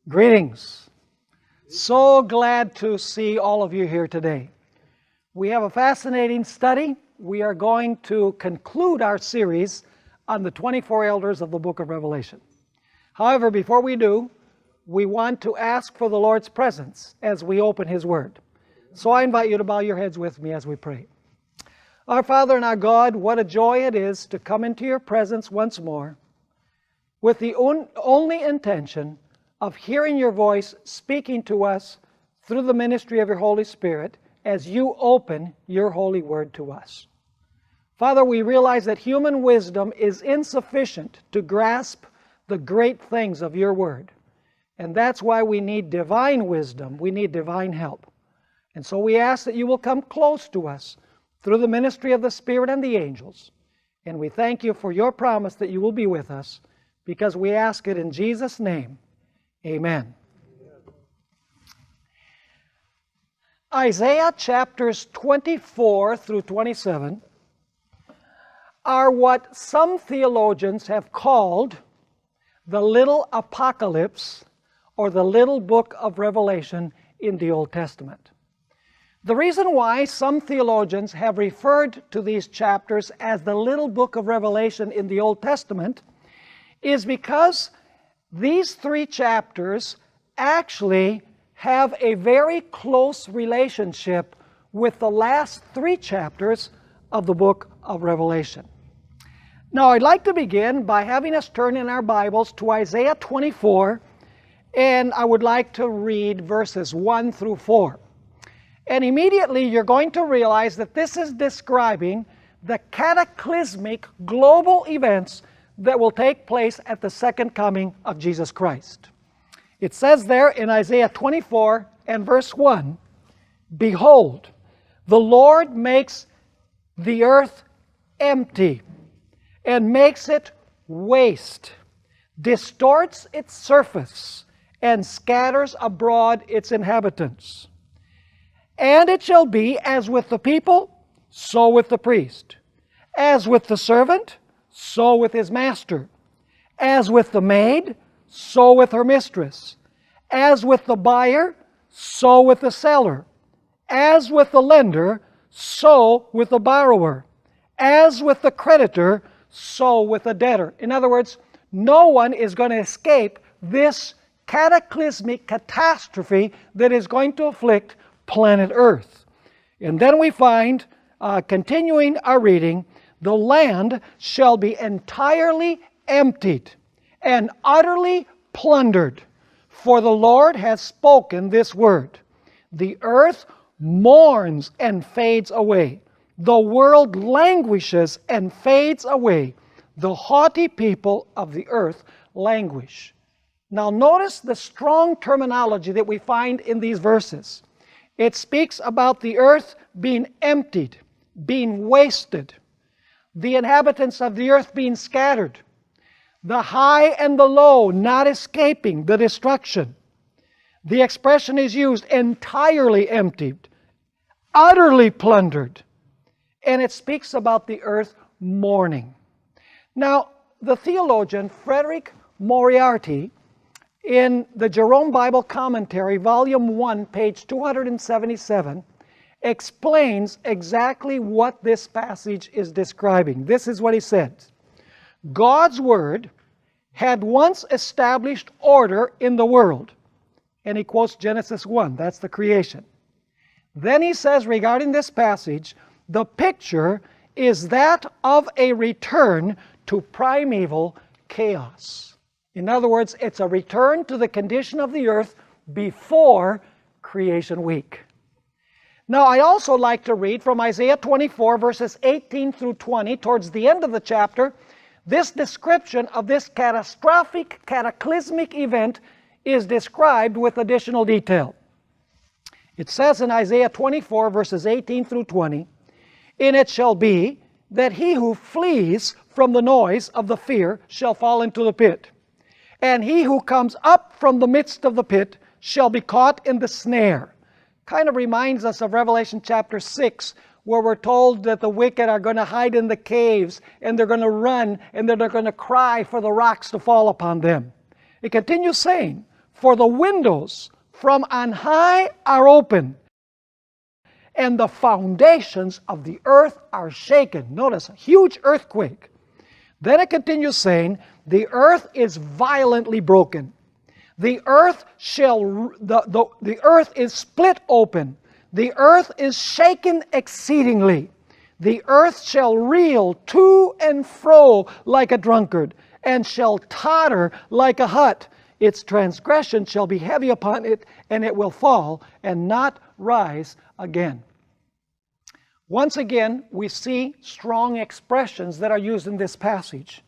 Greetings. So glad to see all of you here today. We have a fascinating study. We are going to conclude our series on the 24 elders of the book of Revelation. However, before we do, we want to ask for the Lord's presence as we open His Word. So I invite you to bow your heads with me as we pray. Our Father and our God, what a joy it is to come into your presence once more with the only intention of hearing your voice speaking to us through the ministry of your Holy Spirit as you open your holy word to us. Father, we realize that human wisdom is insufficient to grasp the great things of your word. And that's why we need divine wisdom. We need divine help. And so we ask that you will come close to us through the ministry of the Spirit and the angels. And we thank you for your promise that you will be with us, because we ask it in Jesus' name. Amen. Isaiah chapters 24 through 27 are what some theologians have called the little apocalypse or the little book of Revelation in the Old Testament. The reason why some theologians have referred to these chapters as the little book of Revelation in the Old Testament is because these three chapters actually have a very close relationship with the last three chapters of the book of Revelation. Now, I'd like to begin by having us turn in our Bibles to Isaiah 24, and I would like to read verses 1 through 4. And immediately you're going to realize that this is describing the cataclysmic global events that will take place at the second coming of Jesus Christ. It says there in Isaiah 24 and verse 1, "Behold, the Lord makes the earth empty and makes it waste, distorts its surface, and scatters abroad its inhabitants. And it shall be as with the people, so with the priest, as with the servant, so with his master, as with the maid, so with her mistress, as with the buyer, so with the seller, as with the lender, so with the borrower, as with the creditor, so with the debtor." In other words, no one is going to escape this cataclysmic catastrophe that is going to afflict planet Earth. And then we find, continuing our reading, "The land shall be entirely emptied and utterly plundered, for the Lord has spoken this word. The earth mourns and fades away. The world languishes and fades away. The haughty people of the earth languish." Now notice the strong terminology that we find in these verses. It speaks about the earth being emptied, being wasted, the inhabitants of the earth being scattered, the high and the low not escaping the destruction. The expression is used, entirely emptied, utterly plundered, and it speaks about the earth mourning. Now, the theologian Frederick Moriarty, in the Jerome Bible Commentary, Volume 1, page 277, explains exactly what this passage is describing. This is what he says. God's Word had once established order in the world. And he quotes Genesis 1, that's the creation. Then he says regarding this passage, the picture is that of a return to primeval chaos. In other words, it's a return to the condition of the earth before creation week. Now, I also like to read from Isaiah 24, verses 18 through 20, towards the end of the chapter. This description of this catastrophic, cataclysmic event is described with additional detail. It says in Isaiah 24, verses 18 through 20, "And it shall be that he who flees from the noise of the fear shall fall into the pit. And he who comes up from the midst of the pit shall be caught in the snare." Kind of reminds us of Revelation chapter 6, where we're told that the wicked are going to hide in the caves, and they're going to run, and then they're going to cry for the rocks to fall upon them. It continues saying, For the windows from on high are open, and the foundations of the earth are shaken. Notice, a huge earthquake. Then it continues saying, the earth is violently broken. The earth the earth is split open. The earth is shaken exceedingly. The earth shall reel to and fro like a drunkard, and shall totter like a hut. Its transgression shall be heavy upon it, and it will fall and not rise again. Once again, we see strong expressions that are used in this passage.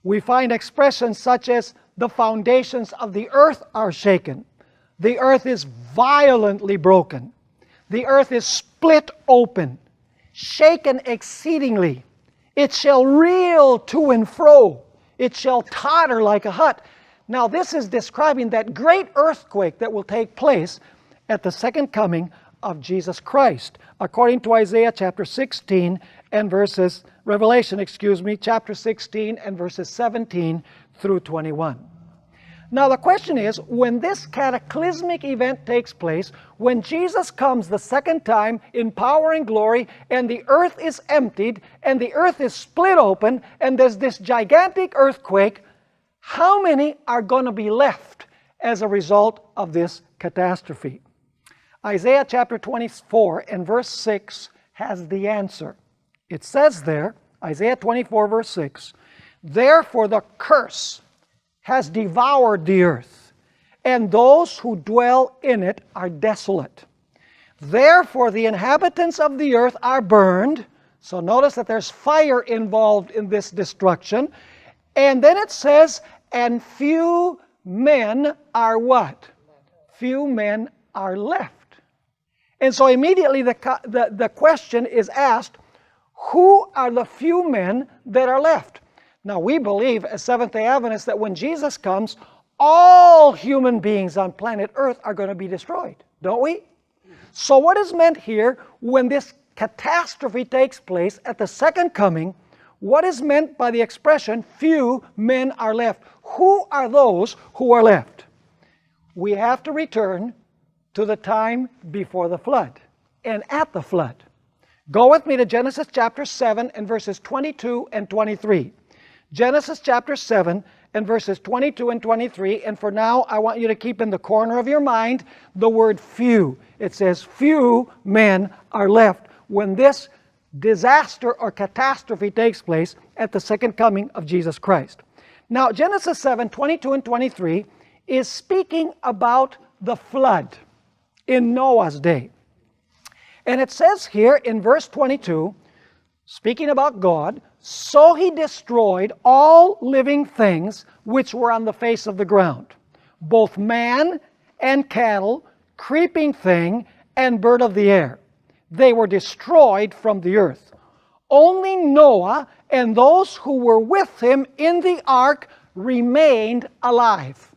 We find expressions such as the foundations of the earth are shaken. The earth is violently broken. The earth is split open, shaken exceedingly. It shall reel to and fro. It shall totter like a hut. Now this is describing that great earthquake that will take place at the second coming of Jesus Christ, according to Isaiah chapter 16 and Revelation chapter 16 and verses 17 through 21. Now the question is, when this cataclysmic event takes place, when Jesus comes the second time in power and glory, and the earth is emptied, and the earth is split open, and there's this gigantic earthquake, how many are going to be left as a result of this catastrophe? Isaiah chapter 24 and verse 6 has the answer. It says there, Isaiah 24 verse 6, "Therefore the curse has devoured the earth, and those who dwell in it are desolate. Therefore the inhabitants of the earth are burned." So notice that there's fire involved in this destruction. And then it says, "And few men are" what? Few men are left. And so immediately the question is asked, who are the few men that are left? Now we believe as Seventh-day Adventists that when Jesus comes, all human beings on planet Earth are going to be destroyed, don't we? So what is meant here when this catastrophe takes place at the second coming? What is meant by the expression, few men are left? Who are those who are left? We have to return to the time before the flood and at the flood. Go with me to Genesis chapter 7 and verses 22 and 23. Genesis chapter 7 and verses 22 and 23. And for now, I want you to keep in the corner of your mind the word few. It says, few men are left when this disaster or catastrophe takes place at the second coming of Jesus Christ. Now, Genesis 7, 22 and 23 is speaking about the flood in Noah's day. And it says here in verse 22, speaking about God, "So he destroyed all living things which were on the face of the ground, both man and cattle, creeping thing, and bird of the air. They were destroyed from the earth. Only Noah and those who were with him in the ark remained alive."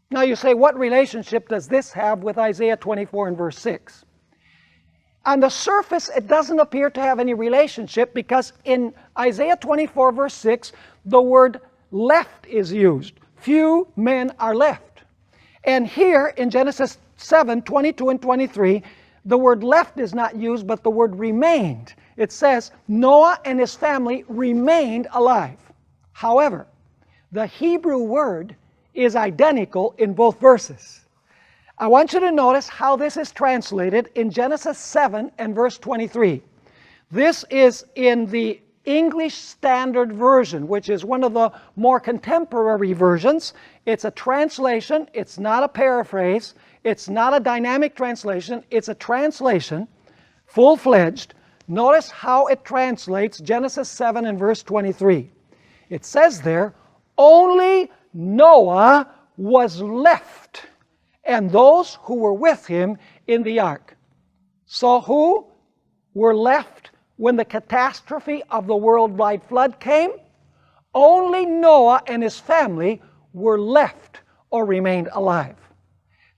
Now you say, what relationship does this have with Isaiah 24 and verse 6? On the surface, it doesn't appear to have any relationship because in Isaiah 24 verse 6, the word left is used. Few men are left. And here in Genesis 7, 22 and 23, the word left is not used, but the word remained. It says, Noah and his family remained alive. However, the Hebrew word is identical in both verses. I want you to notice how this is translated in Genesis 7 and verse 23. This is in the English Standard Version, which is one of the more contemporary versions. It's a translation, it's not a paraphrase, it's not a dynamic translation, it's a translation, full-fledged. Notice how it translates Genesis 7 and verse 23. It says there, "Only Noah was left, and those who were with him in the ark." So who were left when the catastrophe of the worldwide flood came? Only Noah and his family were left or remained alive.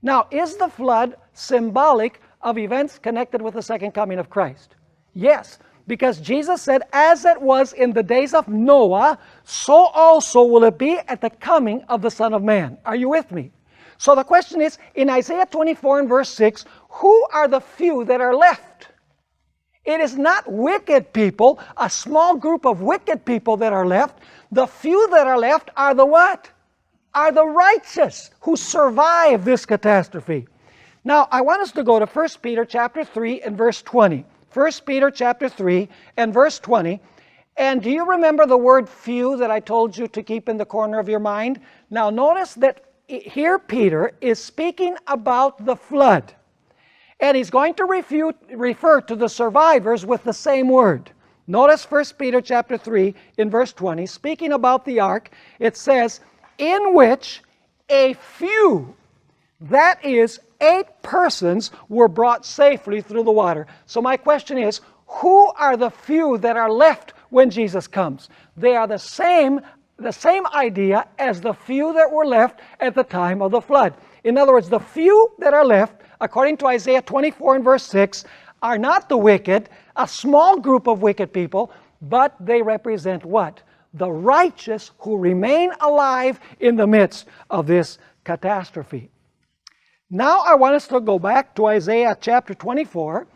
Now, is the flood symbolic of events connected with the second coming of Christ? Yes, Because Jesus said, as it was in the days of Noah, so also will it be at the coming of the Son of Man. Are you with me? So the question is, in Isaiah 24 and verse 6, who are the few that are left? It is not wicked people, a small group of wicked people that are left. The few that are left are the what? Are the righteous who survive this catastrophe. Now, I want us to go to 1 Peter chapter 3 and verse 20. 1 Peter chapter 3 and verse 20. And do you remember the word few that I told you to keep in the corner of your mind? Now, notice that here Peter is speaking about the flood. And he's going to refer to the survivors with the same word. Notice 1 Peter chapter 3 in verse 20, speaking about the ark, it says, in which a few, that is, 8 persons, were brought safely through the water. So my question is, who are the few that are left when Jesus comes? They are the same idea as the few that were left at the time of the flood. In other words, the few that are left, according to Isaiah 24 and verse 6, are not the wicked, a small group of wicked people, but they represent what? The righteous who remain alive in the midst of this catastrophe. Now I want us to go back to Isaiah chapter 24,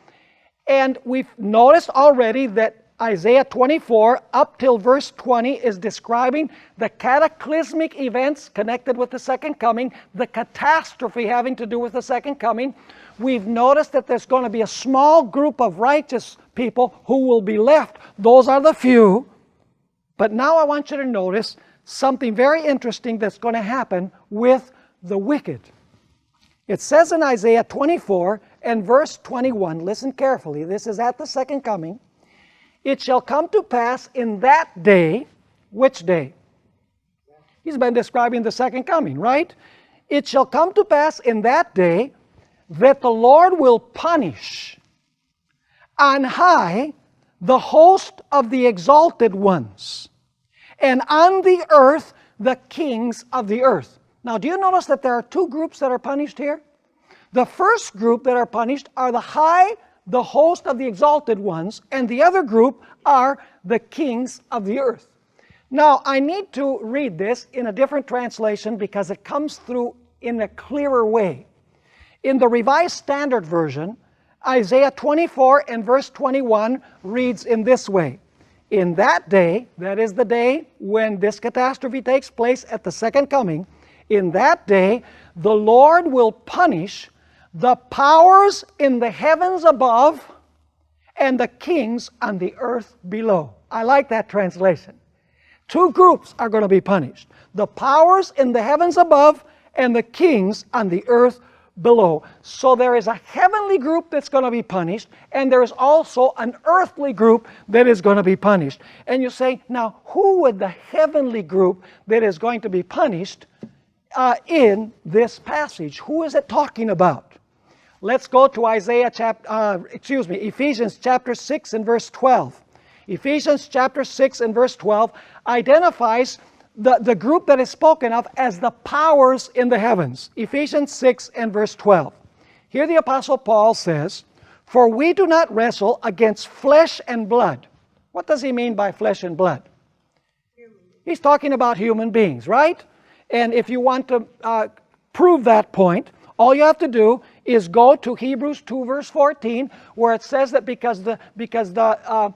and we've noticed already that Isaiah 24 up till verse 20 is describing the cataclysmic events connected with the second coming, the catastrophe having to do with the second coming. We've noticed that there's going to be a small group of righteous people who will be left. Those are the few. But now I want you to notice something very interesting that's going to happen with the wicked. It says in Isaiah 24 and verse 21, listen carefully, this is at the second coming. It shall come to pass in that day, which day? He's been describing the second coming, right? It shall come to pass in that day that the Lord will punish on high the host of the exalted ones, and on the earth the kings of the earth. Now, do you notice that there are 2 groups that are punished here? The first group that are punished are the host of the exalted ones, and the other group are the kings of the earth. Now, I need to read this in a different translation because it comes through in a clearer way. In the Revised Standard Version, Isaiah 24 and verse 21 reads in this way. In that day, that is the day when this catastrophe takes place at the second coming, in that day the Lord will punish the powers in the heavens above and the kings on the earth below. I like that translation. 2 groups are going to be punished. The powers in the heavens above and the kings on the earth below. So there is a heavenly group that's going to be punished, and there is also an earthly group that is going to be punished. And you say, now who would the heavenly group that is going to be punished in this passage? Who is it talking about? Let's go to Ephesians chapter 6 and verse 12. Ephesians chapter 6 and verse 12 identifies the group that is spoken of as the powers in the heavens. Ephesians 6 and verse 12. Here the Apostle Paul says, for we do not wrestle against flesh and blood. What does he mean by flesh and blood? He's talking about human beings, right? And if you want to prove that point, all you have to do is go to Hebrews 2 verse 14, where it says that because the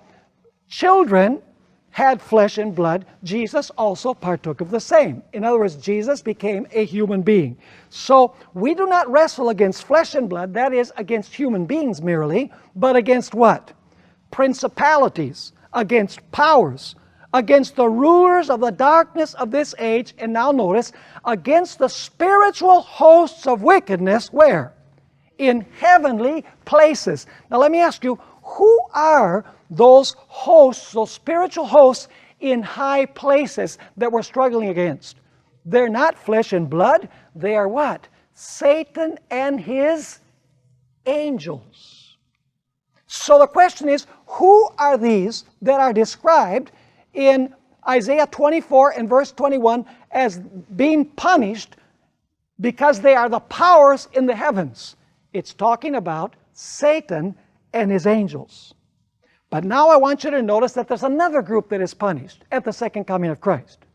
children had flesh and blood, Jesus also partook of the same. In other words, Jesus became a human being. So we do not wrestle against flesh and blood, that is, against human beings merely, but against what? Principalities, against powers, against the rulers of the darkness of this age, and now notice, against the spiritual hosts of wickedness, where? In heavenly places. Now let me ask you, who are those hosts, those spiritual hosts in high places that we're struggling against? They're not flesh and blood. They are what? Satan and his angels. So the question is, who are these that are described in Isaiah 24 and verse 21 as being punished because they are the powers in the heavens? It's talking about Satan and his angels. But now I want you to notice that there's another group that is punished at the second coming of Christ.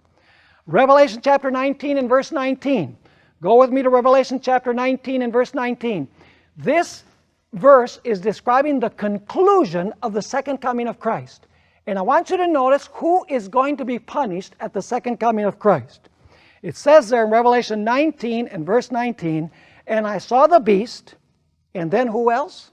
Revelation chapter 19 and verse 19. Go with me to Revelation chapter 19 and verse 19. This verse is describing the conclusion of the second coming of Christ. And I want you to notice who is going to be punished at the second coming of Christ. It says there in Revelation 19 and verse 19, and I saw the beast, and then who else?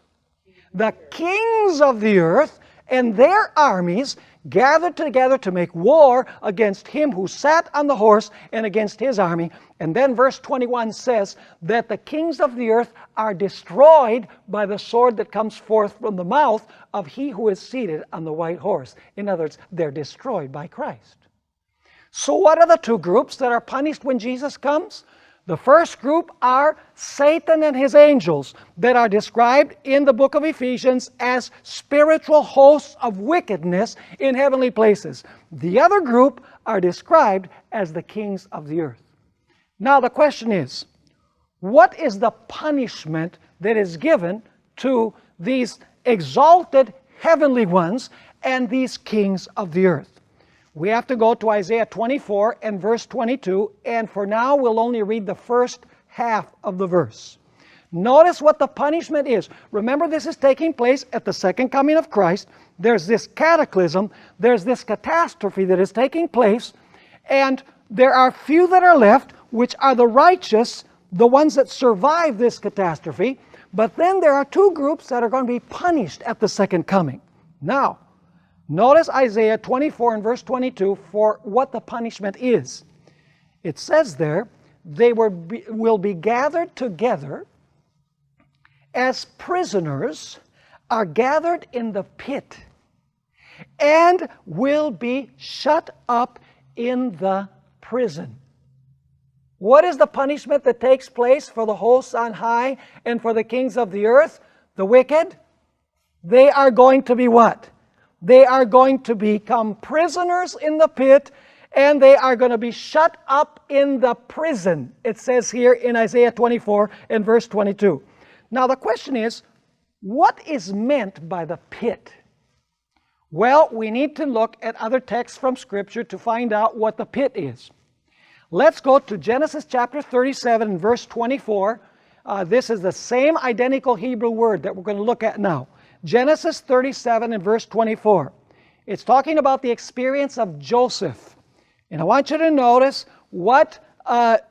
The kings of the earth and their armies gathered together to make war against him who sat on the horse and against his army. And then verse 21 says that the kings of the earth are destroyed by the sword that comes forth from the mouth of he who is seated on the white horse. In other words, they're destroyed by Christ. So what are the two groups that are punished when Jesus comes? The first group are Satan and his angels that are described in the book of Ephesians as spiritual hosts of wickedness in heavenly places. The other group are described as the kings of the earth. Now the question is, what is the punishment that is given to these exalted heavenly ones and these kings of the earth? We have to go to Isaiah 24 and verse 22, and for now we'll only read the first half of the verse. Notice what the punishment is. Remember, this is taking place at the second coming of Christ. There's this cataclysm, there's this catastrophe that is taking place, and there are few that are left, which are the righteous, the ones that survive this catastrophe, but then there are two groups that are going to be punished at the second coming. Now, notice Isaiah 24 and verse 22 for what the punishment is. It says there, they will be gathered together as prisoners are gathered in the pit and will be shut up in the prison. What is the punishment that takes place for the hosts on high and for the kings of the earth? The wicked? They are going to be what? They are going to become prisoners in the pit, and they are going to be shut up in the prison. It says here in Isaiah 24 and verse 22. Now the question is, what is meant by the pit? Well, we need to look at other texts from Scripture to find out what the pit is. Let's go to Genesis chapter 37 and verse 24. This is the same identical Hebrew word that we're going to look at now. Genesis 37 and verse 24. It's talking about the experience of Joseph. And I want you to notice what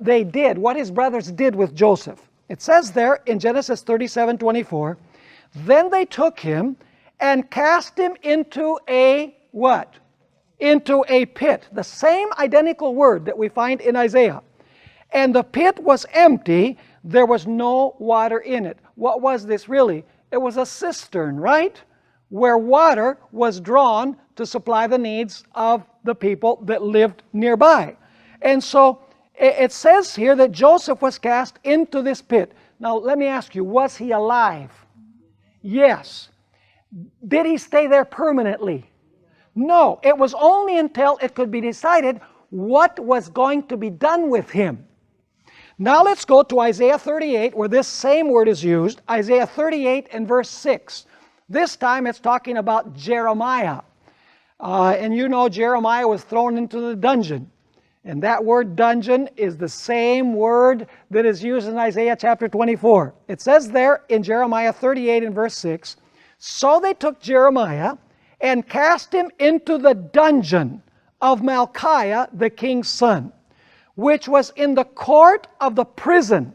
they did, what his brothers did with Joseph. It says there in Genesis 37:24, then they took him and cast him into a what? Into a pit. The same identical word that we find in Isaiah. And the pit was empty, there was no water in it. What was this really? It was a cistern, right? Where water was drawn to supply the needs of the people that lived nearby. And so it says here that Joseph was cast into this pit. Now let me ask you, was he alive? Yes. Did he stay there permanently? No. It was only until it could be decided what was going to be done with him. Now let's go to Isaiah 38 where this same word is used. Isaiah 38 and verse 6. This time it's talking about Jeremiah. And you know Jeremiah was thrown into the dungeon. And that word dungeon is the same word that is used in Isaiah chapter 24. It says there in Jeremiah 38 and verse 6, so they took Jeremiah and cast him into the dungeon of Malchiah the king's son, which was in the court of the prison.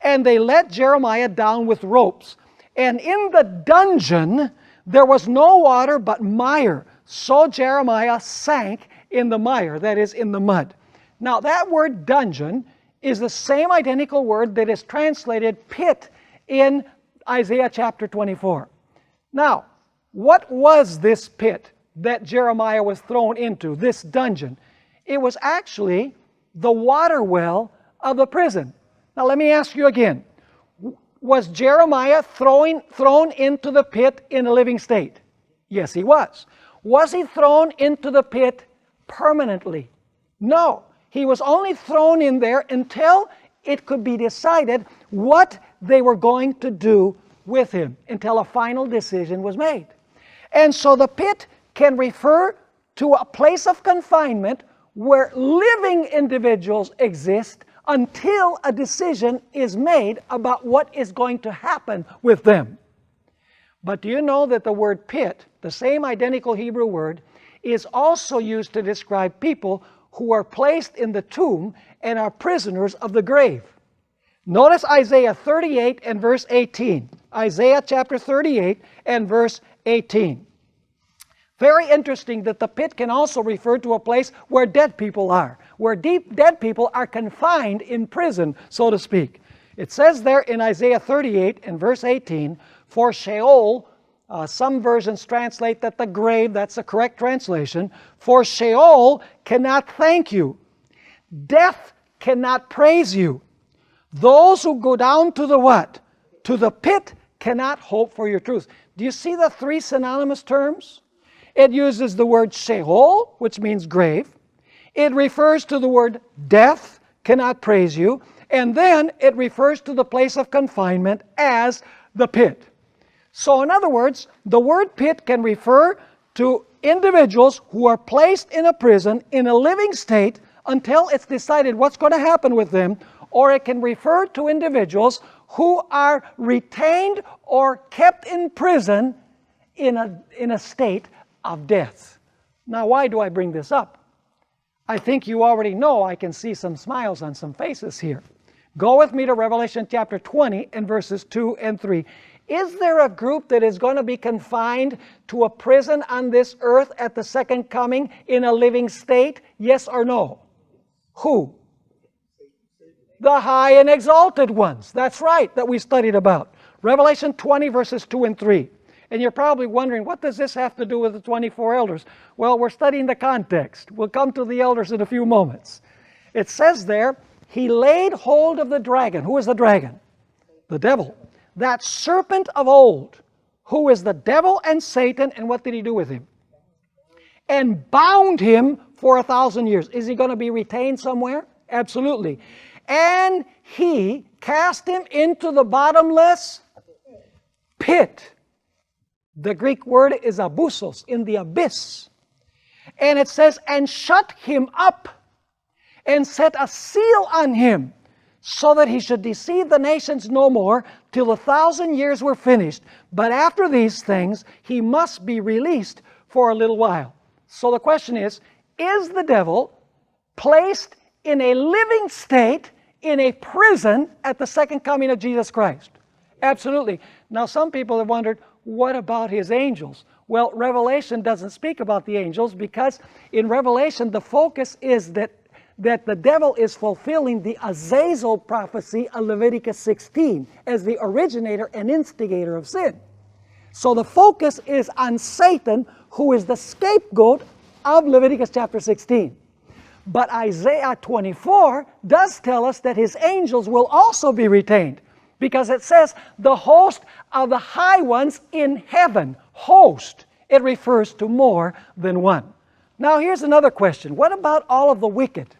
And they let Jeremiah down with ropes. And in the dungeon there was no water but mire. So Jeremiah sank in the mire, that is, in the mud. Now that word dungeon is the same identical word that is translated pit in Isaiah chapter 24. Now, what was this pit that Jeremiah was thrown into, this dungeon? It was actually the water well of the prison. Now let me ask you again. Was Jeremiah thrown into the pit in a living state? Yes, he was. Was he thrown into the pit permanently? No. He was only thrown in there until it could be decided what they were going to do with him, until a final decision was made. And so the pit can refer to a place of confinement where living individuals exist until a decision is made about what is going to happen with them. But do you know that the word pit, the same identical Hebrew word, is also used to describe people who are placed in the tomb and are prisoners of the grave? Notice Isaiah 38 and verse 18. Isaiah chapter 38 and verse 18. Very interesting that the pit can also refer to a place where dead people are, where dead people are confined in prison, so to speak. It says there in Isaiah 38 and verse 18, for Sheol, some versions translate that the grave, that's the correct translation, for Sheol cannot thank you. Death cannot praise you. Those who go down to the what? To the pit cannot hope for your truth. Do you see the three synonymous terms? It uses the word Sheol, which means grave. It refers to the word death, cannot praise you. And then it refers to the place of confinement as the pit. So in other words, the word pit can refer to individuals who are placed in a prison in a living state until it's decided what's going to happen with them, or it can refer to individuals who are retained or kept in prison in a state of death. Now, why do I bring this up? I think you already know. I can see some smiles on some faces here. Go with me to Revelation chapter 20 and verses 2 and 3. Is there a group that is going to be confined to a prison on this earth at the second coming in a living state? Yes or no? Who? The high and exalted ones. That's right, that we studied about. Revelation 20 verses 2 and 3. And you're probably wondering, what does this have to do with the 24 elders? Well, we're studying the context. We'll come to the elders in a few moments. It says there, he laid hold of the dragon. Who is the dragon? The devil. That serpent of old, who is the devil and Satan, and what did he do with him? And bound him for 1,000 years. Is he going to be retained somewhere? Absolutely. And he cast him into the bottomless pit. The Greek word is abyssos, in the abyss. And it says, and shut him up, and set a seal on him, so that he should deceive the nations no more, till 1,000 years were finished. But after these things, he must be released for a little while. So the question is the devil placed in a living state in a prison at the second coming of Jesus Christ? Absolutely. Now some people have wondered, what about his angels? Well, Revelation doesn't speak about the angels, because in Revelation the focus is that the devil is fulfilling the Azazel prophecy of Leviticus 16 as the originator and instigator of sin. So the focus is on Satan, who is the scapegoat of Leviticus chapter 16. But Isaiah 24 does tell us that his angels will also be retained, because it says the host of the high ones in heaven. Host. It refers to more than one. Now here's another question. What about all of the wicked?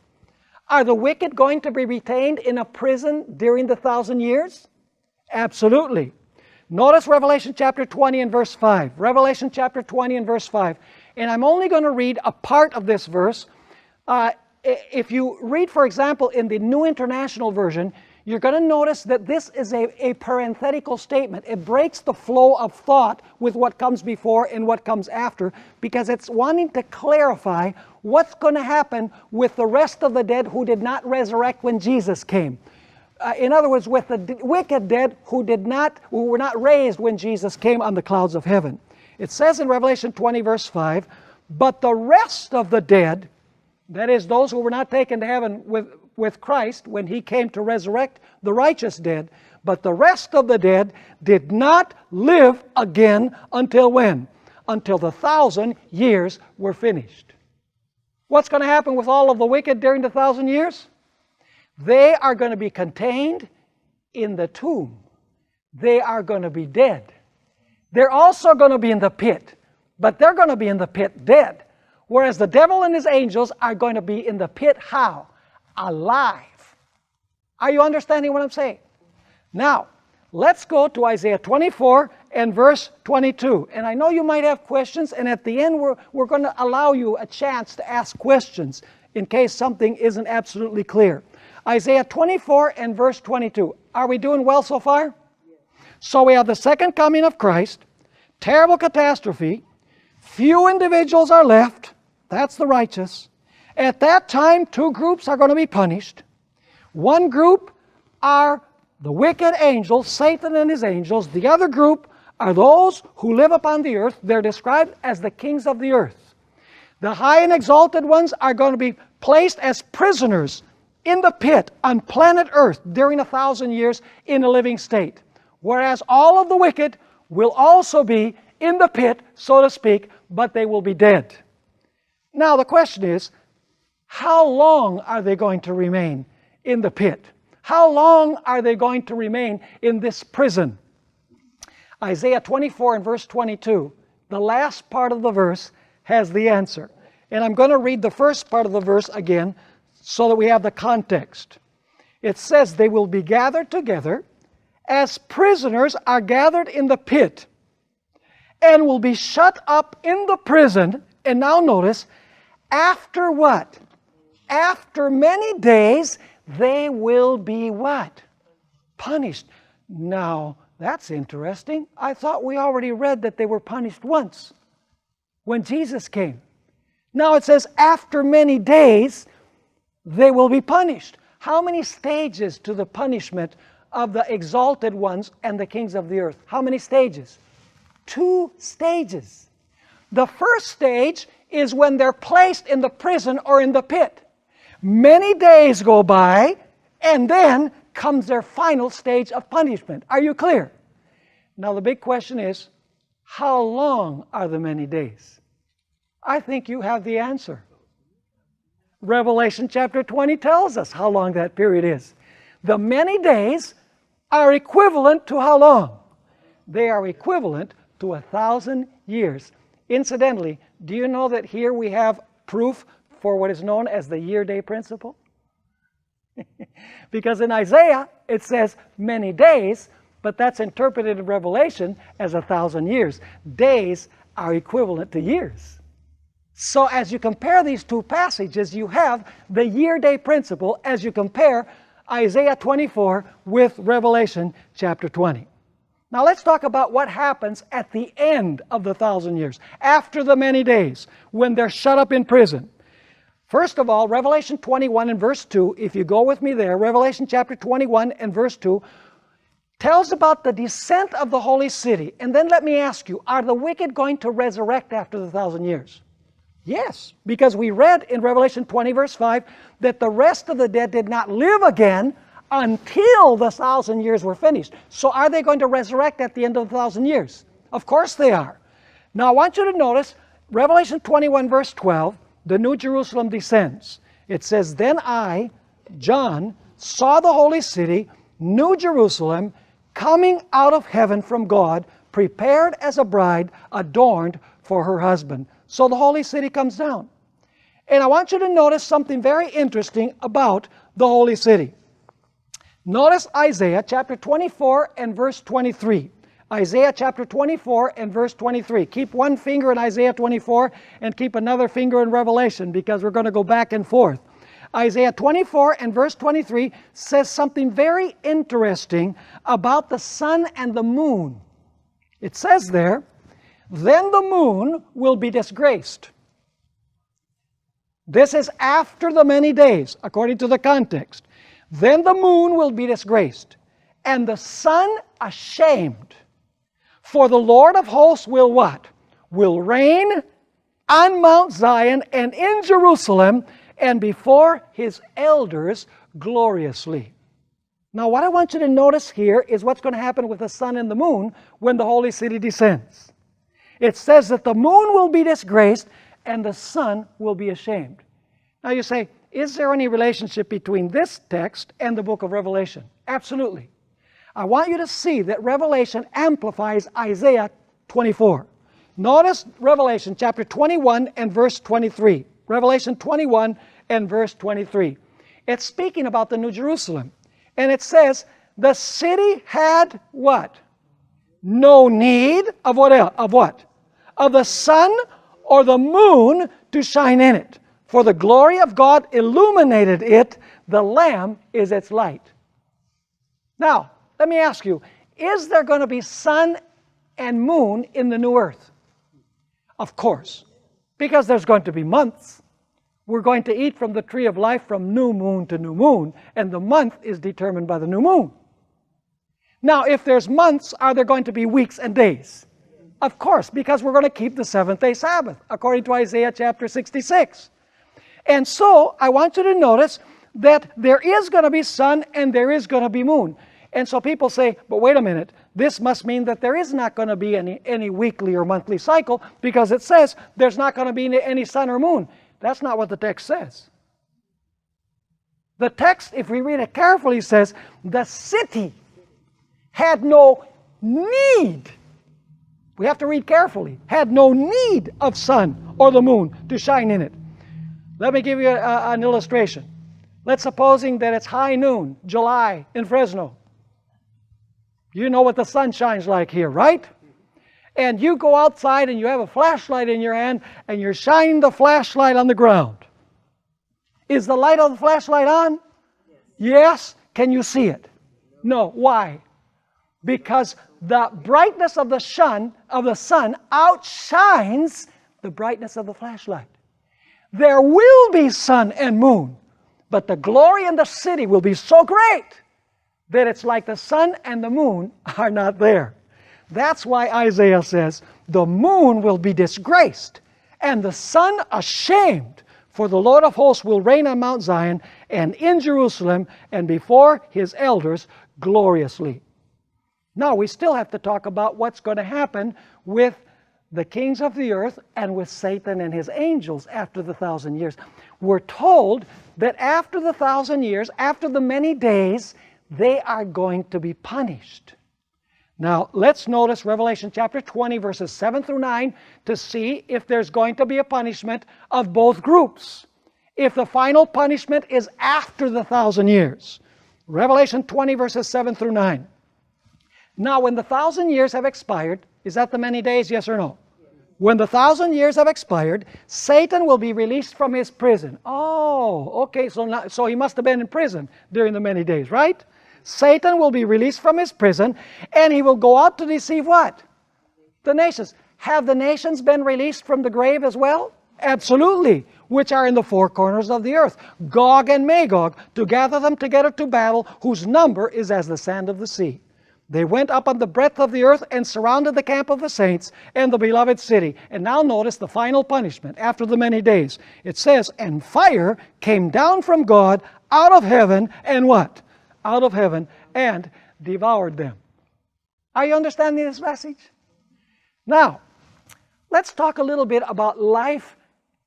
Are the wicked going to be retained in a prison during the 1,000 years? Absolutely. Notice Revelation chapter 20 and verse 5. Revelation chapter 20 and verse 5. And I'm only going to read a part of this verse. If you read, for example, in the New International Version, you're going to notice that this is a parenthetical statement. It breaks the flow of thought with what comes before and what comes after, because it's wanting to clarify what's going to happen with the rest of the dead who did not resurrect when Jesus came. In other words, with the wicked dead who were not raised when Jesus came on the clouds of heaven. It says in Revelation 20 verse 5, but the rest of the dead, that is, those who were not taken to heaven with Christ when he came to resurrect the righteous dead, but the rest of the dead did not live again until when? Until the 1,000 years were finished. What's going to happen with all of the wicked during the 1,000 years? They are going to be contained in the tomb. They are going to be dead. They're also going to be in the pit, but they're going to be in the pit dead. Whereas the devil and his angels are going to be in the pit how? Alive. Are you understanding what I'm saying? Now, let's go to Isaiah 24 and verse 22. And I know you might have questions, and at the end we're going to allow you a chance to ask questions in case something isn't absolutely clear. Isaiah 24 and verse 22. Are we doing well so far? Yes. So we have the second coming of Christ, terrible catastrophe, few individuals are left, that's the righteous. At that time, two groups are going to be punished. One group are the wicked angels, Satan and his angels. The other group are those who live upon the earth. They're described as the kings of the earth. The high and exalted ones are going to be placed as prisoners in the pit on planet earth during 1,000 years in a living state. Whereas all of the wicked will also be in the pit, so to speak, but they will be dead. Now the question is, how long are they going to remain in the pit? How long are they going to remain in this prison? Isaiah 24 and verse 22, the last part of the verse has the answer. And I'm going to read the first part of the verse again so that we have the context. It says, they will be gathered together as prisoners are gathered in the pit and will be shut up in the prison. And now notice, after what? After many days, they will be what? Punished. Now, that's interesting. I thought we already read that they were punished once when Jesus came. Now it says, after many days, they will be punished. How many stages to the punishment of the exalted ones and the kings of the earth? How many stages? 2 stages. The first stage is when they're placed in the prison or in the pit. Many days go by, and then comes their final stage of punishment. Are you clear? Now the big question is, how long are the many days? I think you have the answer. Revelation chapter 20 tells us how long that period is. The many days are equivalent to how long? They are equivalent to 1,000 years. Incidentally, do you know that here we have proof for what is known as the year-day principle? Because in Isaiah it says many days, but that's interpreted in Revelation as 1,000 years. Days are equivalent to years. So as you compare these two passages, you have the year-day principle as you compare Isaiah 24 with Revelation chapter 20. Now let's talk about what happens at the end of the 1,000 years, after the many days, when they're shut up in prison. First of all, Revelation 21 and verse 2, if you go with me there, Revelation chapter 21 and verse 2, tells about the descent of the holy city. And then let me ask you, are the wicked going to resurrect after the 1,000 years? Yes, because we read in Revelation 20 verse 5 that the rest of the dead did not live again until the 1,000 years were finished. So are they going to resurrect at the end of the 1,000 years? Of course they are. Now I want you to notice Revelation 21 verse 12, the New Jerusalem descends. It says, then I, John, saw the holy city, New Jerusalem, coming out of heaven from God, prepared as a bride adorned for her husband. So the holy city comes down. And I want you to notice something very interesting about the holy city. Notice Isaiah chapter 24 and verse 23. Isaiah chapter 24 and verse 23. Keep one finger in Isaiah 24 and keep another finger in Revelation, because we're going to go back and forth. Isaiah 24 and verse 23 says something very interesting about the sun and the moon. It says there, then the moon will be disgraced. This is after the many days, according to the context. Then the moon will be disgraced, and the sun ashamed. For the Lord of hosts will what? Will reign on Mount Zion and in Jerusalem, and before his elders gloriously. Now what I want you to notice here is what's going to happen with the sun and the moon when the holy city descends. It says that the moon will be disgraced and the sun will be ashamed. Now you say, is there any relationship between this text and the book of Revelation? Absolutely. I want you to see that Revelation amplifies Isaiah 24. Notice Revelation chapter 21 and verse 23. Revelation 21 and verse 23. It's speaking about the New Jerusalem. And it says, the city had what? no need of what else? Of what? Of the sun or the moon to shine in it. For the glory of God illuminated it. The Lamb is its light. Now, let me ask you, is there going to be sun and moon in the new earth? Of course, because there's going to be months. We're going to eat from the tree of life from new moon to new moon, and the month is determined by the new moon. Now, if there's months, are there going to be weeks and days? Of course, because we're going to keep the seventh-day Sabbath, according to Isaiah chapter 66. And so, I want you to notice that there is going to be sun and there is going to be moon. And so people say, but wait a minute, this must mean that there is not going to be any weekly or monthly cycle, because it says there's not going to be any sun or moon. That's not what the text says. The text, if we read it carefully, says the city had no need. We have to read carefully. Had no need of sun or the moon to shine in it. Let me give you an illustration. Let's supposing that it's high noon, July, in Fresno. You know what the sun shines like here, right? And you go outside and you have a flashlight in your hand and you're shining the flashlight on the ground. Is the light of the flashlight on? Yes. Can you see it? No. Why? Because the brightness of the sun outshines the brightness of the flashlight. There will be sun and moon, but the glory in the city will be so great that it's like the sun and the moon are not there. That's why Isaiah says, the moon will be disgraced, and the sun ashamed, for the Lord of hosts will reign on Mount Zion, and in Jerusalem, and before his elders gloriously. Now, we still have to talk about what's going to happen with the kings of the earth and with Satan and his angels after the 1,000 years. We're told that after the 1,000 years, after the many days, they are going to be punished. Now, let's notice Revelation chapter 20, verses 7 through 9, to see if there's going to be a punishment of both groups. If the final punishment is after the 1,000 years. Revelation 20, verses 7 through 9. Now, when the 1,000 years have expired, is that the many days, yes or no? When the 1,000 years have expired, Satan will be released from his prison. Oh, okay, so he must have been in prison during the many days, right? Satan will be released from his prison, and he will go out to deceive what? The nations. Have the nations been released from the grave as well? Absolutely. Which are in the four corners of the earth, Gog and Magog, to gather them together to battle, whose number is as the sand of the sea. They went up on the breadth of the earth and surrounded the camp of the saints and the beloved city. And now notice the final punishment after the many days. It says, and fire came down from God out of heaven, and what? Out of heaven, and devoured them. Are you understanding this message? Now, let's talk a little bit about life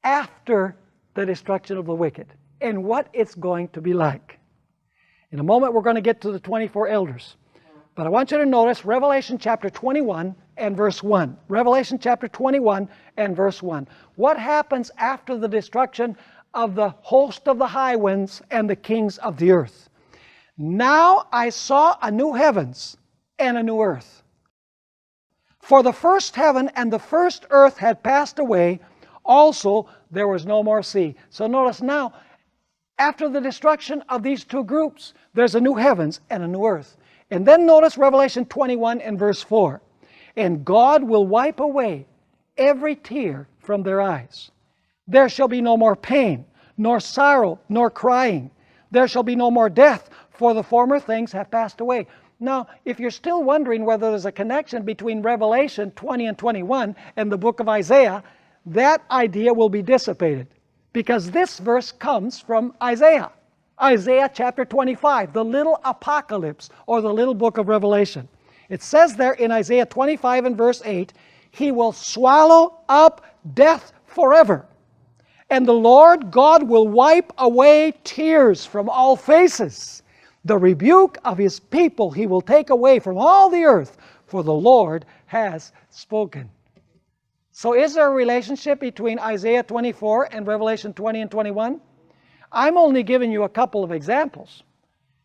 after the destruction of the wicked and what it's going to be like. In a moment, we're going to get to the 24 elders. But I want you to notice Revelation chapter 21 and verse 1. Revelation chapter 21 and verse 1. What happens after the destruction of the host of the high winds and the kings of the earth? Now I saw a new heavens and a new earth. For the first heaven and the first earth had passed away. Also there was no more sea. So notice now, after the destruction of these two groups, there's a new heavens and a new earth. And then notice Revelation 21 and verse 4. And God will wipe away every tear from their eyes. There shall be no more pain, nor sorrow, nor crying. There shall be no more death, for the former things have passed away. Now, if you're still wondering whether there's a connection between Revelation 20 and 21 and the book of Isaiah, that idea will be dissipated. Because this verse comes from Isaiah. Isaiah chapter 25, the little apocalypse, or the little book of Revelation. It says there in Isaiah 25 and verse 8, He will swallow up death forever. And the Lord God will wipe away tears from all faces. The rebuke of His people He will take away from all the earth, for the Lord has spoken. So is there a relationship between Isaiah 24 and Revelation 20 and 21? I'm only giving you a couple of examples.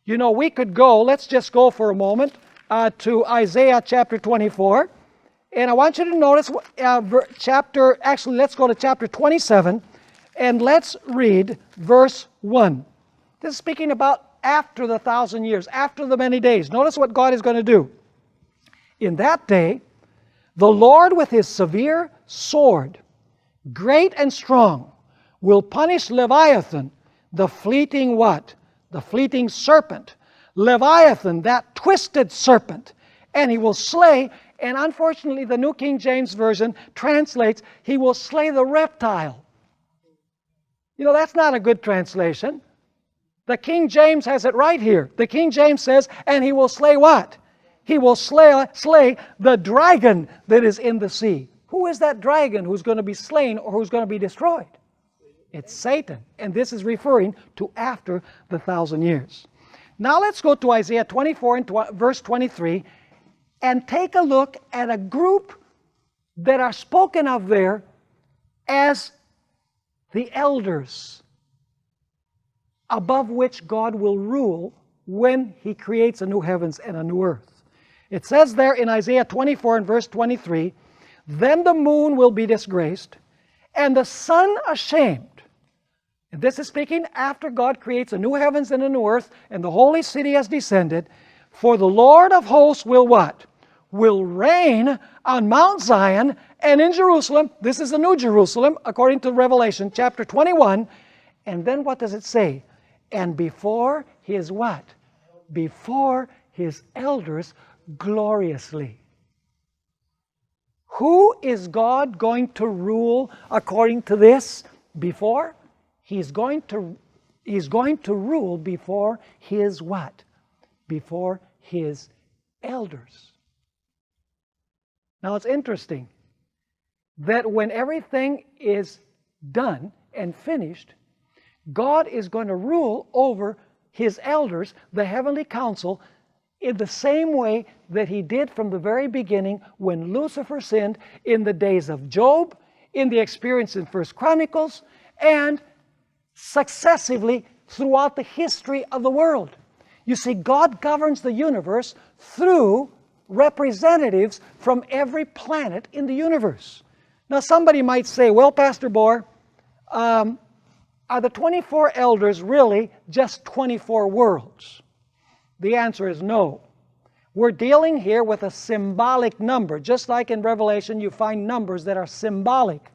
You know, we could go, let's just go for a moment to Isaiah chapter 24. And I want you to notice let's go to chapter 27, and let's read verse 1. This is speaking about after the 1,000 years, after the many days. Notice what God is going to do. In that day, the Lord with his severe sword, great and strong, will punish Leviathan, the fleeting what? The fleeting serpent. Leviathan, that twisted serpent. And he will slay, and unfortunately the New King James Version translates, he will slay the reptile. You know, that's not a good translation. The King James has it right here. The King James says, and he will slay what? He will slay the dragon that is in the sea. Who is that dragon who's going to be slain or who's going to be destroyed? It's Satan. And this is referring to after the 1,000 years. Now let's go to Isaiah 24 and verse 23 and take a look at a group that are spoken of there as the elders, above which God will rule when he creates a new heavens and a new earth. It says there in Isaiah 24 and verse 23, then the moon will be disgraced, and the sun ashamed. And this is speaking after God creates a new heavens and a new earth, and the holy city has descended. For the Lord of hosts will what? Will reign on Mount Zion and in Jerusalem. This is the New Jerusalem, according to Revelation chapter 21. And then what does it say? And before his what? Before his elders gloriously. Who is God going to rule according to this? Before? He's going to rule before his what? Before his elders. Now it's interesting that when everything is done and finished, God is going to rule over his elders, the heavenly council, in the same way that he did from the very beginning when Lucifer sinned, in the days of Job, in the experience in 1 Chronicles, and successively throughout the history of the world. You see, God governs the universe through representatives from every planet in the universe. Now somebody might say, well, Pastor Bohr, are the 24 elders really just 24 worlds? The answer is no. We're dealing here with a symbolic number. Just like in Revelation, you find numbers that are symbolic.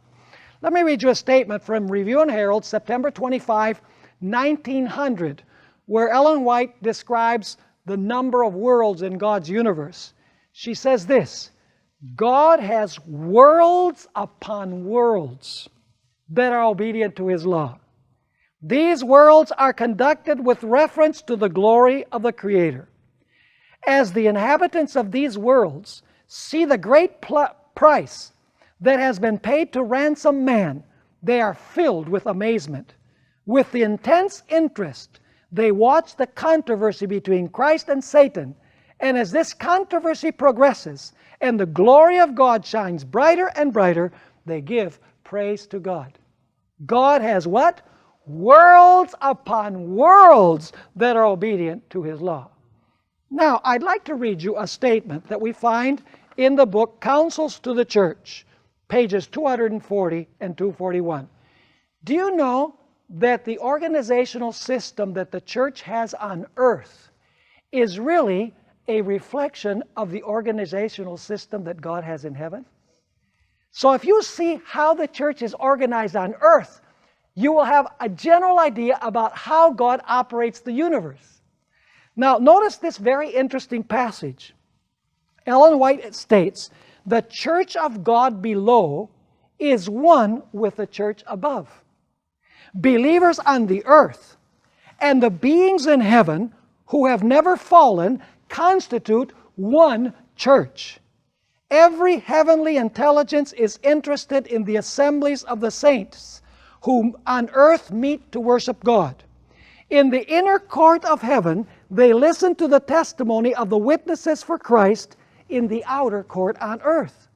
Let me read you a statement from Review and Herald, September 25, 1900, where Ellen White describes the number of worlds in God's universe. She says this: God has worlds upon worlds that are obedient to his law. These worlds are conducted with reference to the glory of the Creator. As the inhabitants of these worlds see the great price that has been paid to ransom man, they are filled with amazement. With the intense interest, they watch the controversy between Christ and Satan. And as this controversy progresses and the glory of God shines brighter and brighter, they give praise to God. God has what? Worlds upon worlds that are obedient to his law. Now, I'd like to read you a statement that we find in the book Counsels to the Church, pages 240 and 241. Do you know that the organizational system that the church has on earth is really a reflection of the organizational system that God has in heaven? So if you see how the church is organized on earth, you will have a general idea about how God operates the universe. Now, notice this very interesting passage. Ellen White states, the church of God below is one with the church above. Believers on the earth and the beings in heaven who have never fallen constitute one church. Every heavenly intelligence is interested in the assemblies of the saints who on earth meet to worship God. In the inner court of heaven, they listen to the testimony of the witnesses for Christ in the outer court on earth.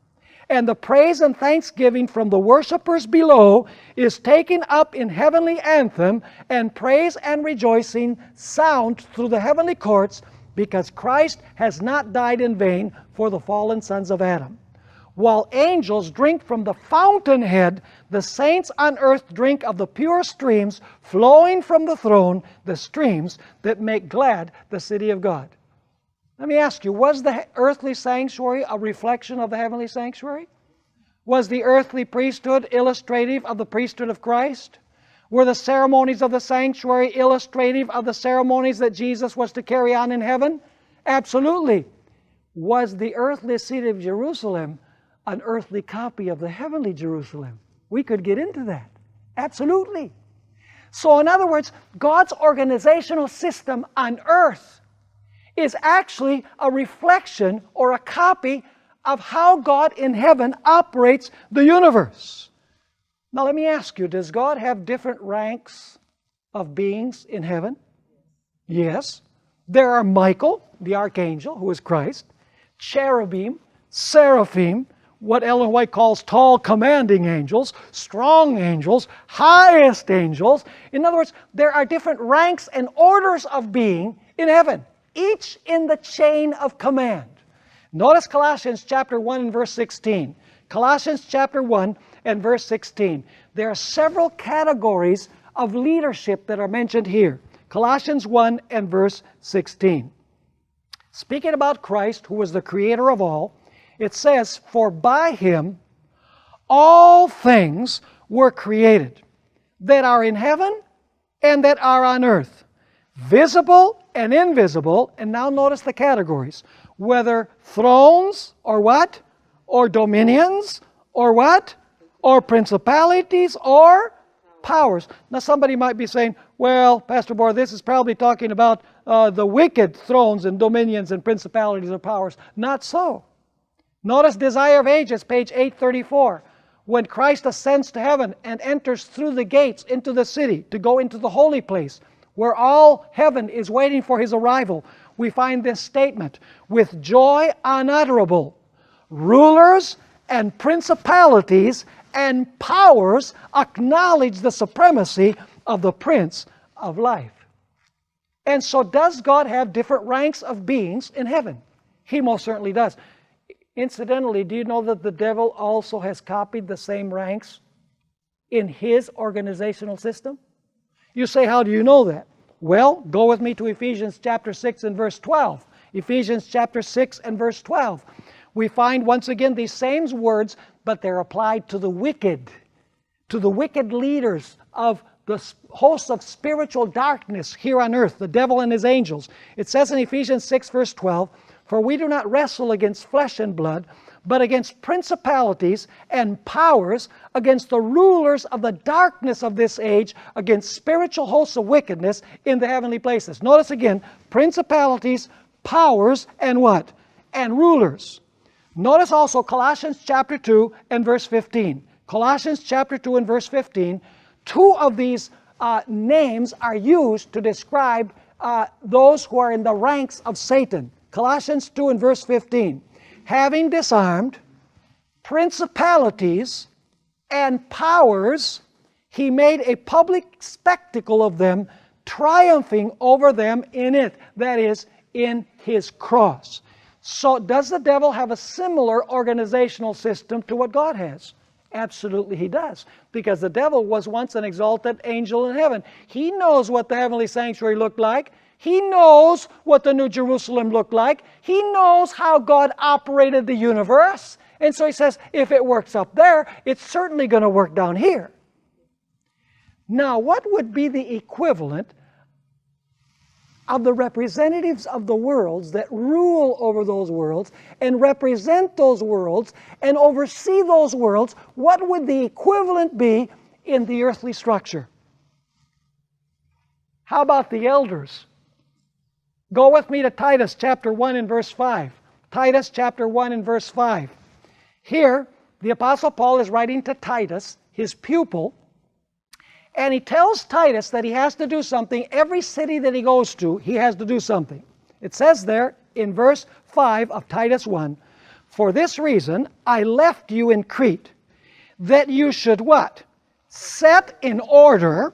And the praise and thanksgiving from the worshipers below is taken up in heavenly anthem, and praise and rejoicing sound through the heavenly courts because Christ has not died in vain for the fallen sons of Adam. While angels drink from the fountainhead, the saints on earth drink of the pure streams flowing from the throne, the streams that make glad the city of God. Let me ask you, was the earthly sanctuary a reflection of the heavenly sanctuary? Was the earthly priesthood illustrative of the priesthood of Christ? Were the ceremonies of the sanctuary illustrative of the ceremonies that Jesus was to carry on in heaven? Absolutely. Was the earthly city of Jerusalem an earthly copy of the heavenly Jerusalem? We could get into that. Absolutely. So in other words, God's organizational system on earth is actually a reflection or a copy of how God in heaven operates the universe. Now let me ask you, does God have different ranks of beings in heaven? Yes. There are Michael, the archangel, who is Christ, cherubim, seraphim, what Ellen White calls tall commanding angels, strong angels, highest angels. In other words, there are different ranks and orders of being in heaven, each in the chain of command. Notice Colossians chapter 1 and verse 16. Colossians chapter 1 and verse 16. There are several categories of leadership that are mentioned here. Colossians 1 and verse 16. Speaking about Christ, who was the creator of all, it says, "For by Him all things were created, that are in heaven and that are on earth, visible and invisible." And now notice the categories. Whether thrones or what? Or dominions or what? Or principalities or powers. Now somebody might be saying, well, Pastor Bohr, this is probably talking about the wicked thrones and dominions and principalities or powers. Not so. Notice Desire of Ages, page 834. When Christ ascends to heaven and enters through the gates into the city to go into the holy place, where all heaven is waiting for His arrival, we find this statement: "With joy unutterable, rulers and principalities and powers acknowledge the supremacy of the Prince of Life." And so does God have different ranks of beings in heaven? He most certainly does. Incidentally, do you know that the devil also has copied the same ranks in his organizational system? You say, how do you know that? Well, go with me to Ephesians chapter 6 and verse 12. Ephesians chapter 6 and verse 12. We find once again these same words, but they're applied to the wicked leaders of the hosts of spiritual darkness here on earth, the devil and his angels. It says in Ephesians 6 verse 12, "For we do not wrestle against flesh and blood, but against principalities and powers, against the rulers of the darkness of this age, against spiritual hosts of wickedness in the heavenly places." Notice again, principalities, powers, and what? And rulers. Notice also Colossians chapter 2 and verse 15. Colossians chapter 2 and verse 15. Two of these names are used to describe those who are in the ranks of Satan. Colossians 2 and verse 15. "Having disarmed principalities and powers, He made a public spectacle of them, triumphing over them in it." That is, in His cross. So does the devil have a similar organizational system to what God has? Absolutely he does. Because the devil was once an exalted angel in heaven. He knows what the heavenly sanctuary looked like. He knows what the New Jerusalem looked like. He knows how God operated the universe. And so he says, if it works up there, it's certainly going to work down here. Now, what would be the equivalent of the representatives of the worlds that rule over those worlds and represent those worlds and oversee those worlds? What would the equivalent be in the earthly structure? How about the elders? Go with me to Titus chapter 1 and verse 5. Titus chapter 1 and verse 5. Here, the Apostle Paul is writing to Titus, his pupil, and he tells Titus that he has to do something. Every city that he goes to, he has to do something. It says there in verse 5 of Titus 1, "For this reason I left you in Crete, that you should" what? "Set in order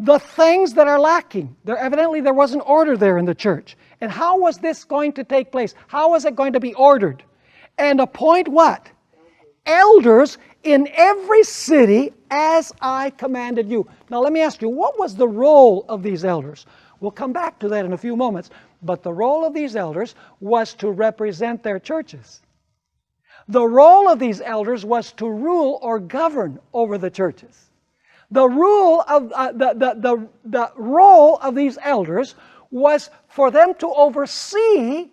the things that are lacking. Evidently there wasn't order there in the church. And how was this going to take place? How was it going to be ordered? And appoint what? Elders in every city as I commanded you. Now let me ask you, what was the role of these elders? We'll come back to that in a few moments. But the role of these elders was to represent their churches. The role of these elders was to rule or govern over the churches. The role of these elders was for them to oversee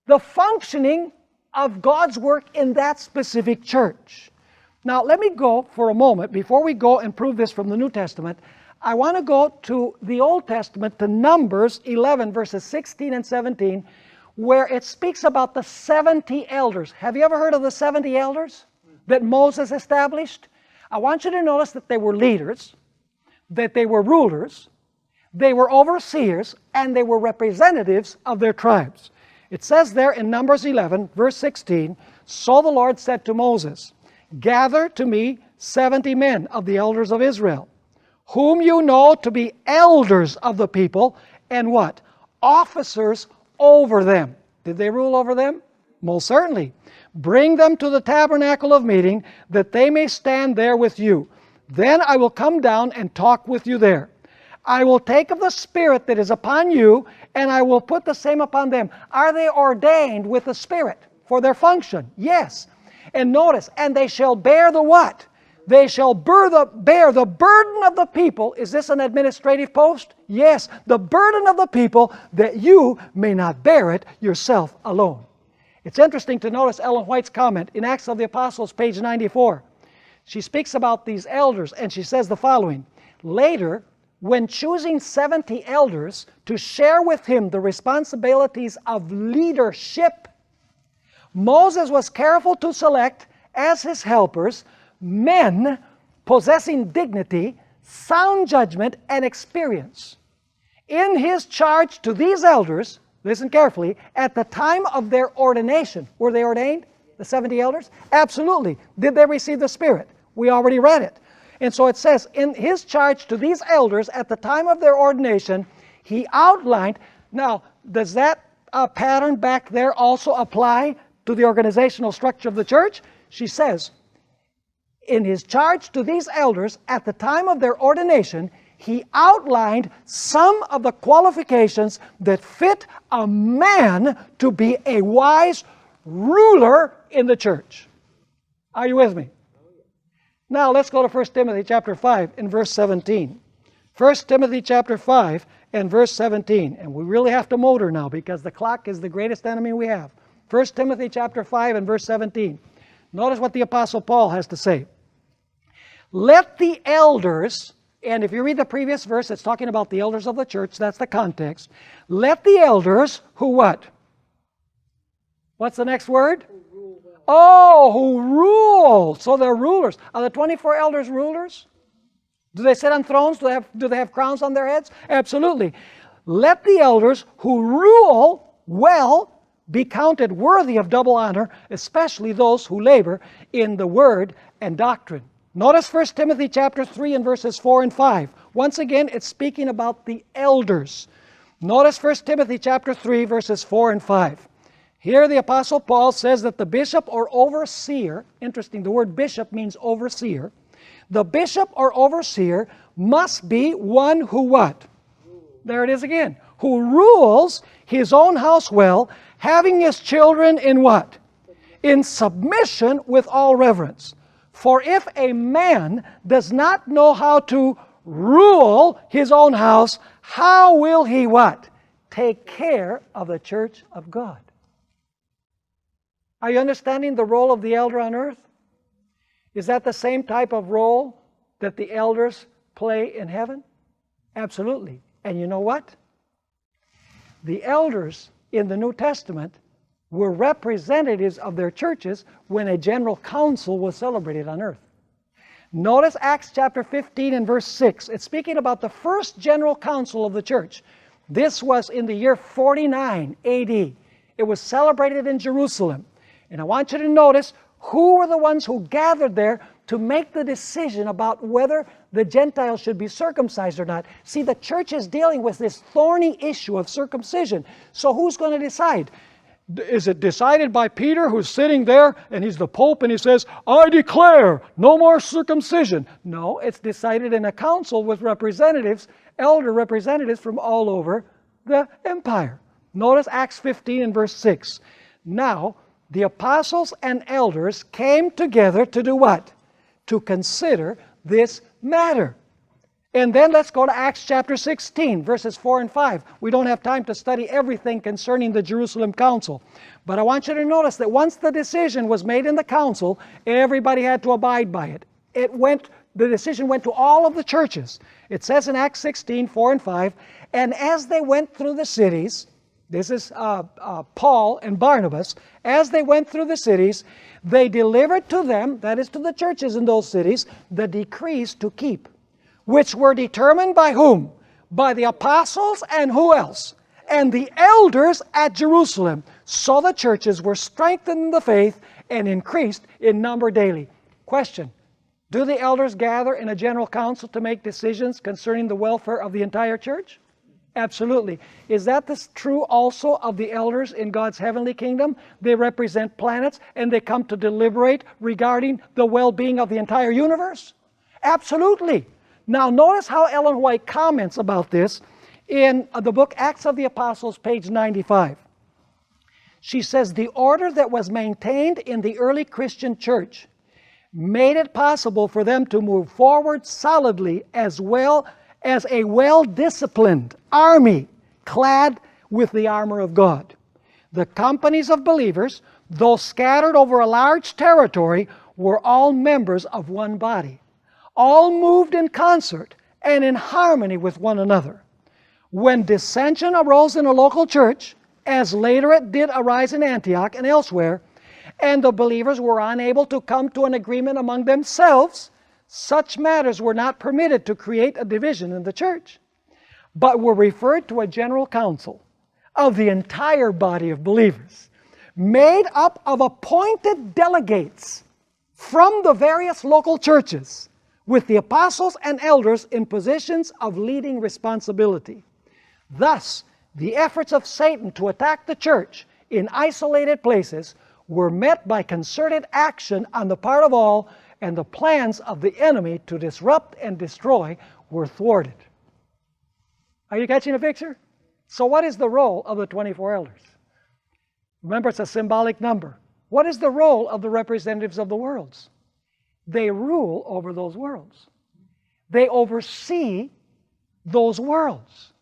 the functioning of God's work in that specific church. Now let me go for a moment, before we go and prove this from the New Testament, I want to go to the Old Testament, to Numbers 11, verses 16 and 17, where it speaks about the 70 elders. Have you ever heard of the 70 elders that Moses established? I want you to notice that they were leaders, that they were rulers, they were overseers, and they were representatives of their tribes. It says there in Numbers 11, verse 16, "So the Lord said to Moses, Gather to me 70 men of the elders of Israel, whom you know to be elders of the people, and what? Officers over them." Did they rule over them? Most certainly. "Bring them to the tabernacle of meeting, that they may stand there with you. Then I will come down and talk with you there. I will take of the Spirit that is upon you, and I will put the same upon them." Are they ordained with the Spirit for their function? Yes. And notice, "and they shall bear the" what? They shall bear the burden of the people. Is this an administrative post? Yes. The burden of the people, that you may not bear it yourself alone. It's interesting to notice Ellen White's comment in Acts of the Apostles, page 94. She speaks about these elders, and she says the following: "Later, when choosing 70 elders to share with him the responsibilities of leadership, Moses was careful to select as his helpers men possessing dignity, sound judgment, and experience. In his charge to these elders," listen carefully, "at the time of their ordination." Were they ordained, the 70 elders? Absolutely. Did they receive the Spirit? We already read it. And so it says, in his charge to these elders at the time of their ordination, he outlined. Now, does that pattern back there also apply to the organizational structure of the church? She says, in his charge to these elders at the time of their ordination, he outlined some of the qualifications that fit a man to be a wise ruler in the church. Are you with me? Now let's go to 1 Timothy chapter 5 and verse 17. 1 Timothy chapter 5 and verse 17. And we really have to motor now, because the clock is the greatest enemy we have. 1 Timothy chapter 5 and verse 17. Notice what the Apostle Paul has to say. "Let the elders," and if you read the previous verse, it's talking about the elders of the church. That's the context. "Let the elders," who what? What's the next word? Oh, who rule. So they're rulers. Are the 24 elders rulers? Do they sit on thrones? Do they have crowns on their heads? Absolutely. "Let the elders who rule well be counted worthy of double honor, especially those who labor in the word and doctrine." Notice 1 Timothy chapter 3 and verses 4 and 5. Once again, it's speaking about the elders. Notice 1 Timothy chapter 3 verses 4 and 5. Here the Apostle Paul says that the bishop or overseer, interesting, the word bishop means overseer. The bishop or overseer must be one who what? There it is again. Who rules his own house well, having his children in what? In submission with all reverence. For if a man does not know how to rule his own house, how will he what? Take care of the church of God. Are you understanding the role of the elder on earth? Is that the same type of role that the elders play in heaven? Absolutely. And you know what? The elders in the New Testament were representatives of their churches when a general council was celebrated on earth. Notice Acts chapter 15 and verse 6. It's speaking about the first general council of the church. This was in the year 49 AD. It was celebrated in Jerusalem. And I want you to notice who were the ones who gathered there to make the decision about whether the Gentiles should be circumcised or not. See, the church is dealing with this thorny issue of circumcision. So who's going to decide? Is it decided by Peter, who's sitting there, and he's the Pope, and he says, I declare no more circumcision? No, it's decided in a council with representatives, elder representatives from all over the empire. Notice Acts 15 and verse 6. Now, the apostles and elders came together to do what? To consider this matter. And then let's go to Acts chapter 16, verses 4 and 5. We don't have time to study everything concerning the Jerusalem Council. But I want you to notice that once the decision was made in the council, everybody had to abide by it. The decision went to all of the churches. It says in Acts 16, 4 and 5, and as they went through the cities, this is Paul and Barnabas, as they went through the cities, they delivered to them, that is to the churches in those cities, the decrees to keep, which were determined by whom? By the apostles and who else? And the elders at Jerusalem. So the churches were strengthened in the faith and increased in number daily. Question: do the elders gather in a general council to make decisions concerning the welfare of the entire church? Absolutely. Is that true also of the elders in God's heavenly kingdom? They represent planets and they come to deliberate regarding the well-being of the entire universe? Absolutely. Now notice how Ellen White comments about this in the book Acts of the Apostles, page 95. She says, the order that was maintained in the early Christian church made it possible for them to move forward solidly as well as a well-disciplined army clad with the armor of God. The companies of believers, though scattered over a large territory, were all members of one body. All moved in concert and in harmony with one another. When dissension arose in a local church, as later it did arise in Antioch and elsewhere, and the believers were unable to come to an agreement among themselves, such matters were not permitted to create a division in the church, but were referred to a general council of the entire body of believers, made up of appointed delegates from the various local churches, with the apostles and elders in positions of leading responsibility. Thus, the efforts of Satan to attack the church in isolated places were met by concerted action on the part of all, and the plans of the enemy to disrupt and destroy were thwarted. Are you catching the picture? So what is the role of the 24 elders? Remember, it's a symbolic number. What is the role of the representatives of the worlds? They rule over those worlds. They oversee those worlds.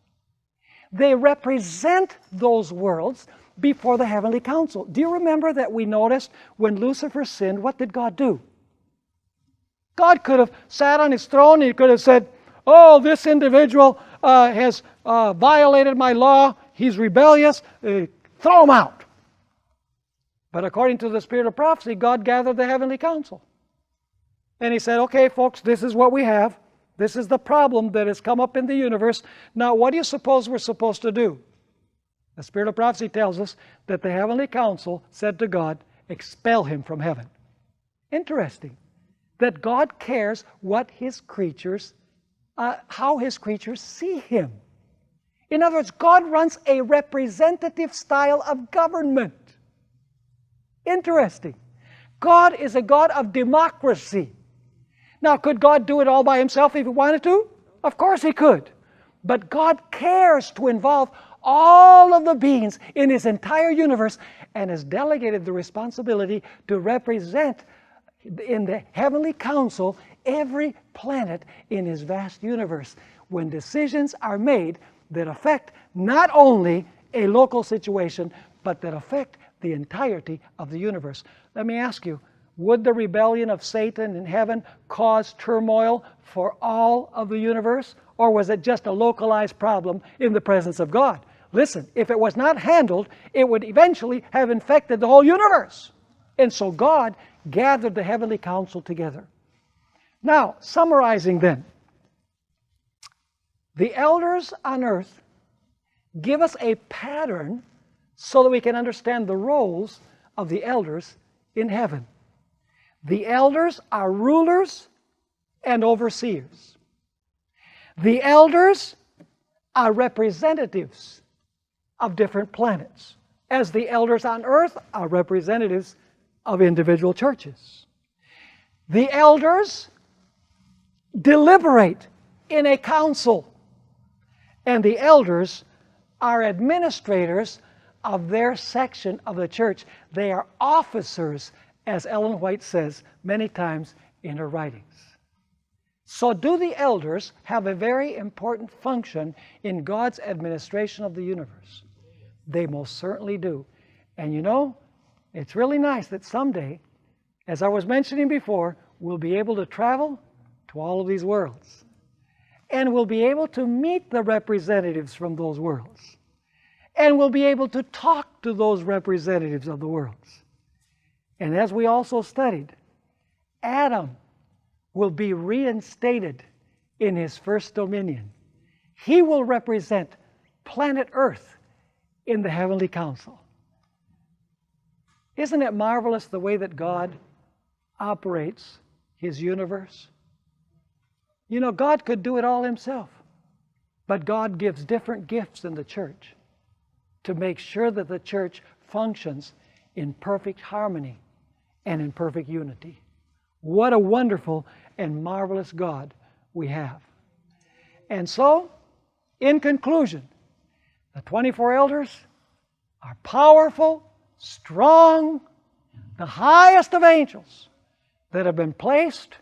They represent those worlds before the heavenly council. Do you remember that we noticed when Lucifer sinned, what did God do? God could have sat on his throne and he could have said, oh, this individual has violated my law, he's rebellious, throw him out. But according to the spirit of prophecy, God gathered the heavenly council. And he said, okay, folks, this is what we have. This is the problem that has come up in the universe. Now, what do you suppose we're supposed to do? The spirit of prophecy tells us that the heavenly council said to God, expel him from heaven. Interesting. That God cares what his creatures, how his creatures see him. In other words, God runs a representative style of government. Interesting. God is a God of democracy. Now, could God do it all by himself if he wanted to? Of course he could. But God cares to involve all of the beings in his entire universe and has delegated the responsibility to represent in the heavenly council every planet in his vast universe when decisions are made that affect not only a local situation but that affect the entirety of the universe. Let me ask you, would the rebellion of Satan in heaven cause turmoil for all of the universe, or was it just a localized problem in the presence of God? Listen, if it was not handled, it would eventually have infected the whole universe. And so God gathered the heavenly council together. Now, summarizing then, the elders on earth give us a pattern so that we can understand the roles of the elders in heaven. The elders are rulers and overseers. The elders are representatives of different planets, as the elders on earth are representatives of individual churches. The elders deliberate in a council, and the elders are administrators of their section of the church. They are officers, as Ellen White says many times in her writings. So do the elders have a very important function in God's administration of the universe? They most certainly do. And you know, it's really nice that someday, as I was mentioning before, we'll be able to travel to all of these worlds. And we'll be able to meet the representatives from those worlds. And we'll be able to talk to those representatives of the worlds. And as we also studied, Adam will be reinstated in his first dominion. He will represent planet Earth in the heavenly council. Isn't it marvelous the way that God operates His universe? You know, God could do it all Himself, but God gives different gifts in the church to make sure that the church functions in perfect harmony and in perfect unity. What a wonderful and marvelous God we have. And so, in conclusion, the 24 elders are powerful, strong, the highest of angels that have been placed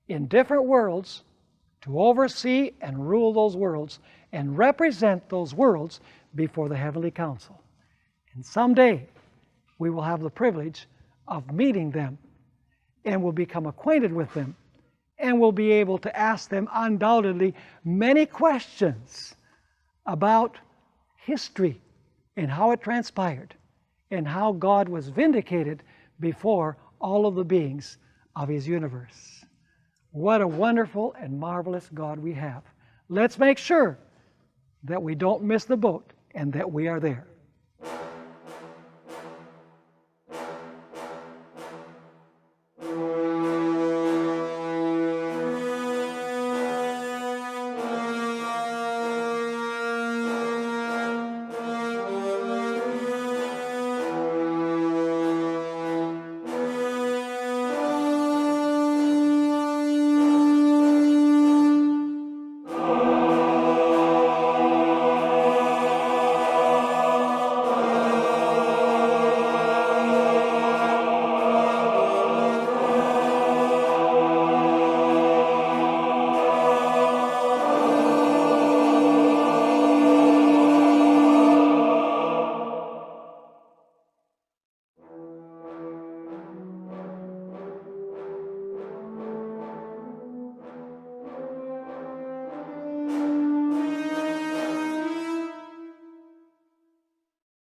in different worlds to oversee and rule those worlds and represent those worlds before the heavenly council. And someday we will have the privilege of meeting them, and will become acquainted with them, and will be able to ask them undoubtedly many questions about history and how it transpired and how God was vindicated before all of the beings of His universe. What a wonderful and marvelous God we have. Let's make sure that we don't miss the boat and that we are there.